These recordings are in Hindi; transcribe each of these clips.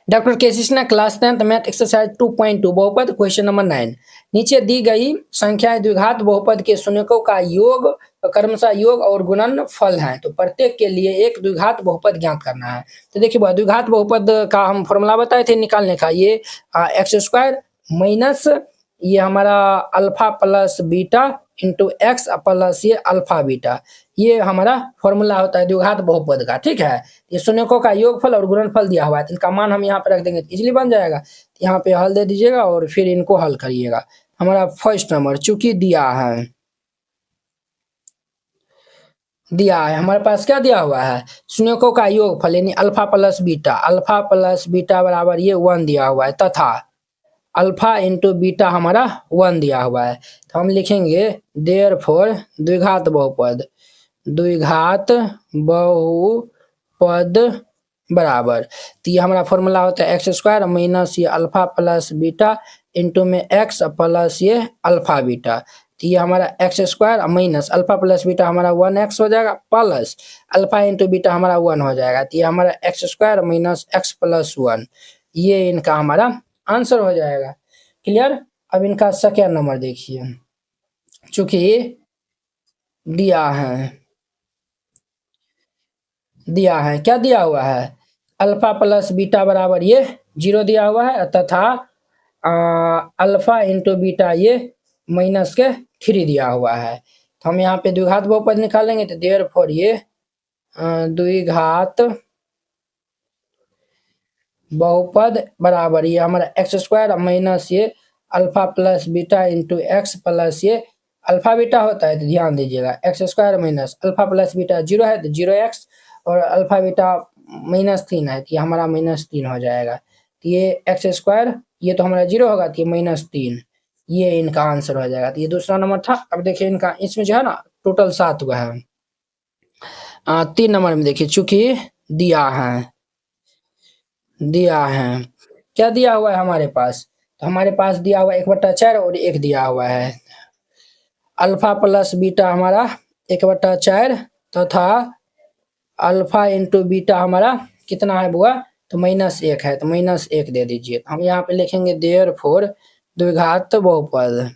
डॉक्टर के Krishna class 10th math exercise 2.2 बहुपद क्वेश्चन नंबर 9। नीचे दी गई संख्याएं द्विघात बहुपद के शून्यकों का योग क्रमशः योग और गुणन फल है। तो प्रत्येक के लिए एक द्विघात बहुपद ज्ञात करना है। तो देखिए द्विघात बहुपद का हम फॉर्मूला बताए थे निकालने का, ये एक्स स्क्वायर माइनस ये हमारा alpha plus beta into x plus ये अल्फा बीटा, ये हमारा फॉर्मूला होता है द्विघात बहुपद का। ठीक है, ये शून्यकों का योगफल और गुणनफल दिया हुआ है, तो इनका मान हम यहाँ पे रख देंगे तो इजीली बन जाएगा। तो यहाँ पे हल दे दीजिएगा और फिर इनको हल करिएगा। हमारा फर्स्ट नंबर चूंकि दिया है हमारे पास क्या दिया हुआ है, शून्यकों का योगफल यानी अल्फा प्लस बीटा बराबर ये 1 दिया हुआ है, तथा अल्फा इंटू बीटा हमारा 1 दिया हुआ है। तो हम लिखेंगे देयरफॉर द्विघात बहुपद बराबर, तो ये हमारा फॉर्मूला होता है एक्स स्क्वायर माइनस ये अल्फा प्लस बीटा इंटू में एक्स प्लस ये अल्फा बीटा। तो ये हमारा x square minus alpha plus beta हमारा 1x हो जाएगा प्लस अल्फा इंटू बीटा हमारा 1 हो जाएगा। तो ये हमारा x square minus x plus 1, ये इनका हमारा आंसर हो जाएगा। क्लियर। अब इनका सेकेंड नंबर देखिए, चूंकि दिया है क्या दिया हुआ है, अल्फा प्लस बीटा बराबर ये 0 दिया हुआ है, तथा अल्फा इंटू बीटा ये माइनस के 3 दिया हुआ है। तो हम यहाँ पे द्विघात बहुपद निकालेंगे, तो देयरफॉर ये द्विघात बहुपद बराबर ये हमारा एक्स स्क्वायर माइनस ये alpha plus beta into x plus ये अल्फा बीटा होता है। तो ध्यान दीजिएगा x square minus alpha plus beta 0 है तो 0x और अल्फा बीटा -3 है, तो ये हमारा -3 हो जाएगा। तो ये एक्स स्क्वायर ये तो हमारा 0 होगा, तो ये -3, ये इनका आंसर हो जाएगा। तो ये दूसरा नंबर था। अब देखिए इनका इसमें जो है ना टोटल 7 हुआ है। 3 नंबर में देखिए चूंकि दिया है क्या दिया हुआ है हमारे पास, तो हमारे पास दिया हुआ 1/4 और 1 दिया हुआ है। अल्फा प्लस बीटा हमारा 1/4 तथा अल्फा इंटू बीटा हमारा कितना है बुआ, तो -1 है, तो -1 दे दीजिए। हम यहाँ पे लिखेंगे देयरफॉर द्विघात बहुपद,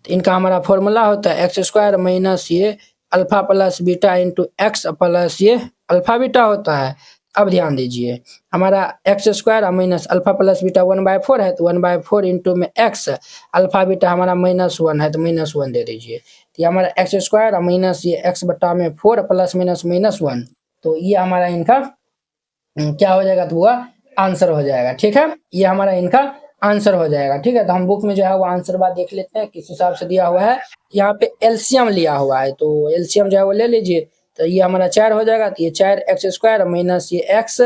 तो इनका हमारा फॉर्मूला होता है एक्स स्क्वायर माइनस ये alpha plus beta into x plus ये अल्फा बीटा होता है। अब ध्यान दीजिए हमारा x square minus alpha plus beta 1/4 है, तो 1/4 इंटू में एक्स अल्फा बीटा हमारा -1 है, तो -1 दे दीजिए। तो ये हमारा एक्स स्क्वायर माइनस ये एक्स बटा में 4 प्लस माइनस -1, तो ये हमारा इनका क्या हो जाएगा, तो वो आंसर हो जाएगा। ठीक है, ये हमारा इनका आंसर हो जाएगा। ठीक है, तो हम बुक में जो है वो आंसर बात देख लेते हैं किस हिसाब से दिया हुआ है। यहाँ पे एलसीएम लिया हुआ है, तो एलसीएम जो है वो ले लीजिए। तो ये हमारा 4 हो जाएगा, तो ये 4 एक्स स्क्वायर माइनस ये एक्स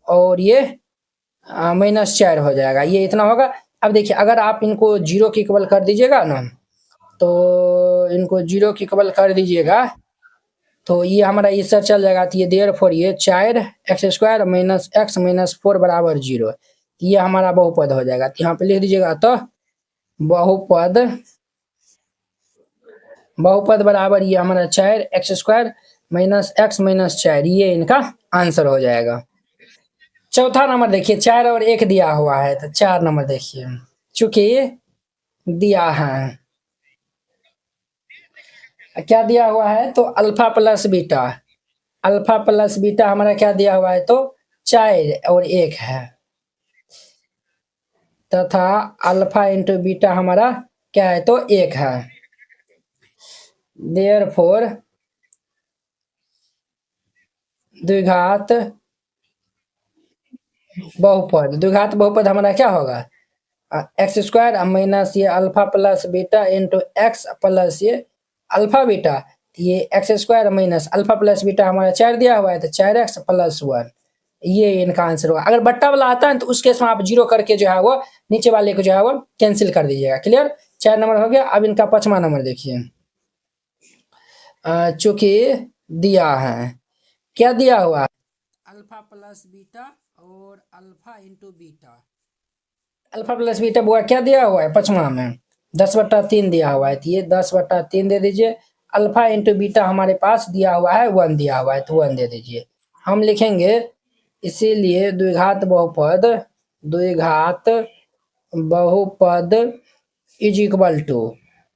और ये -4 हो जाएगा, ये इतना होगा। अब देखिए अगर आप इनको 0 की इक्वल कर दीजिएगा ना, तो इनको 0 की इक्वल कर दीजिएगा तो ये हमारा इससे चल जाएगा। तो ये देयरफॉर ये 4 x square minus x minus 4 बराबर 0, ये हमारा बहुपद हो जाएगा। तो यहाँ पे लिख दीजिएगा तो बहुपद बराबर ये हमारा 4 x square minus x minus 4, ये इनका आंसर हो जाएगा। चौथा नंबर देखिए 4 और 1 दिया हुआ है, तो 4 नंबर देखिए चूंकि दिया है क्या दिया हुआ है, तो अल्फा प्लस बीटा हमारा क्या दिया हुआ है, तो 4 और 1 है, तथा अल्फा इंटू बीटा हमारा क्या है, तो 1 है। देयरफॉर द्विघात बहुपद हमारा क्या होगा, एक्स स्क्वायर माइनस ये alpha plus beta into x plus ये अल्फा बीटा। ये x square minus alpha plus beta हमारा 4 दिया हुआ है, तो 4x प्लस 1, ये इनका आंसर होगा। अगर बट्टा वाला आता है तो उस केस में आप 0 करके जो है वो नीचे वाले को जो है वो कैंसिल कर दीजिएगा। क्लियर, 4 नंबर हो गया। अब इनका 5वां नंबर देखिए, चूंकि दिया है क्या दिया हुआ है, अल्फा प्लस बीटा और alpha into beta. Alpha plus beta बुआ क्या दिया हुआ है 5वां में 10/3 दिया हुआ है, तो ये 10/3 दे दीजिए। अल्फा इंटू बीटा हमारे पास दिया हुआ है 1 दिया हुआ है, तो 1 दे दीजिए। हम लिखेंगे इसीलिए द्विघात बहुपद इज इक्वल टू,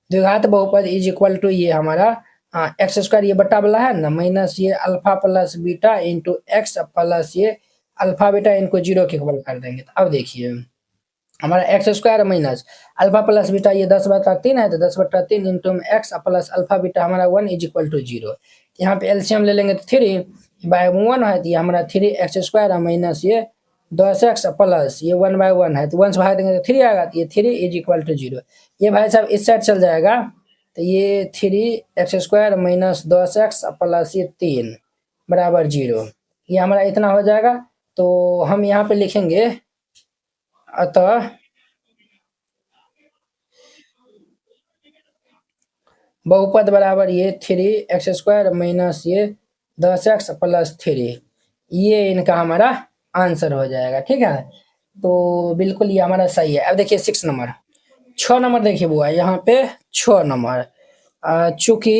द्विघात बहुपद इज इक्वल टू ये हमारा एक्स स्क्वायर ये बट्टा वाला है ना, माइनस ये alpha plus beta into x plus ये अल्फा बीटा, इनको 0 के इक्वल कर देंगे। तो अब देखिए हमारा x square minus alpha plus beta ये 10/3 है, तो 10/3 into x plus alpha beta हमारा 1 इज इक्वल टू 0। यहाँ पे एलसीएम ले लेंगे तो 3/1 है, तो ये हमारा 3x स्क्वायर माइनस ये 10x प्लस ये 1/1 है, तो 1 से भाग देंगे तो 3 आएगा, तो ये 3 इज इक्वल टू 0। ये भाई साहब इस साइड चल जाएगा, तो ये 3x square minus 10x plus ये 3 बराबर 0, ये हमारा इतना हो जाएगा। तो हम यहाँ पे लिखेंगे अतः बहुपद बराबर ये 3x स्क्वायर माइनस ये 10x प्लस 3, ये इनका हमारा आंसर हो जाएगा। ठीक है, तो बिल्कुल ये हमारा सही है। अब देखिए 6 नंबर, 6 नंबर देखिए बुआ, यहाँ पे 6 नंबर चूंकि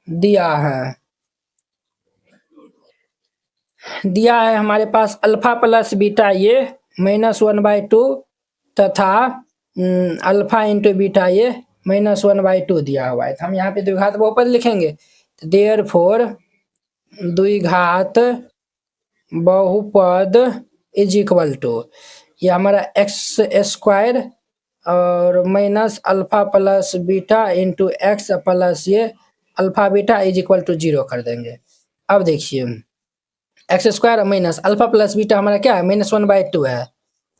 दिया है हमारे पास अल्फा प्लस बीटा ये -1/2 तथा अल्फा इंटू बीटा ये -1/2 दिया हुआ है, तो हम यहाँ पे द्विघात बहुपद लिखेंगे। तो देयरफॉर द्विघात बहुपद इज इक्वल टू ये हमारा एक्स स्क्वायर और minus alpha plus beta into x plus ये alpha beta is equal to 0 कर देंगे। अब देखिए x square minus alpha plus beta हमारा क्या है -1/2 है,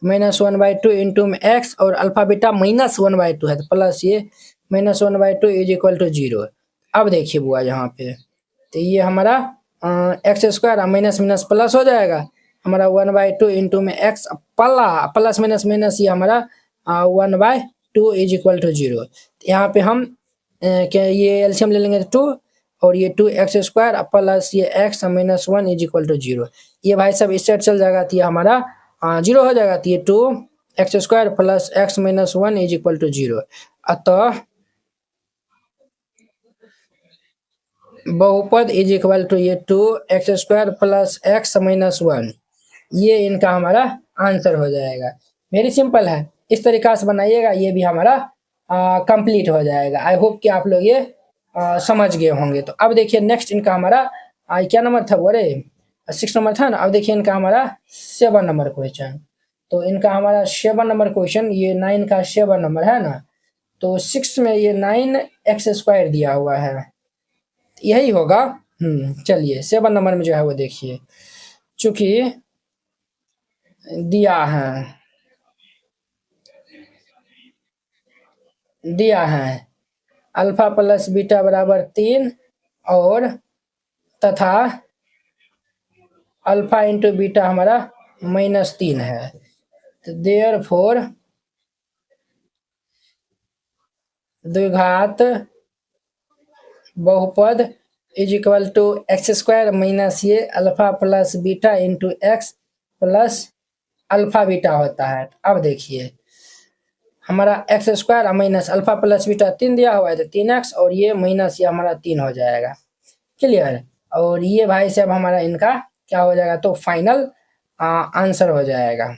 -1/2 इंटू एक्स और अल्फा बीटा -1/2 है, तो प्लस ये -1/2 इज इक्वल टू 0। अब देखिए बुआ यहाँ पे, तो ये हमारा x square minus minus plus हो जाएगा, हमारा 1/2 इंटू में एक्स प्लस माइनस माइनस ये हमारा 1/2 इज इक्वल टू 0। यहाँ पे हम ये एलसीएम ले लेंगे 2 और ये 2x स्क्वायर प्लस ये x -1 इज इक्वल टू 0। ये भाई सब इस साइड चल जाएगा, तो ये हमारा 0 हो जाएगा, तो ये 2x square plus x -1 is equal to 0। अतः बहुपद इज इक्वल टू ये 2x स्क्वायर प्लस x -1, ये इनका हमारा आंसर हो जाएगा। वेरी सिंपल है, इस तरीका से बनाइएगा, ये भी हमारा कंप्लीट हो जाएगा। आई होप कि आप लोग ये समझ गए होंगे। तो अब देखिए नेक्स्ट इनका हमारा क्या नंबर था वो, 6 नंबर था ना। अब देखिए इनका हमारा 7 नंबर क्वेश्चन, तो इनका हमारा 7 नंबर क्वेश्चन, ये 9 का 7 नंबर है ना, तो 6 में ये 9x स्क्वायर दिया हुआ है, यही होगा। चलिए 7 नंबर में जो है वो देखिए, चूंकि दिया है अल्फा प्लस बीटा बराबर 3 और तथा अल्फा इंटू बीटा हमारा -3 है, तो देयरफॉर द्विघात बहुपद is equal to x square minus ये alpha plus beta into x plus alpha beta होता है। अब देखिए हमारा x square minus alpha plus beta 3 दिया हुआ है, तो 3x और ये माइनस ये हमारा 3 हो जाएगा। क्लियर, और ये भाई साहब हमारा इनका क्या हो जाएगा, तो फाइनल आंसर हो जाएगा।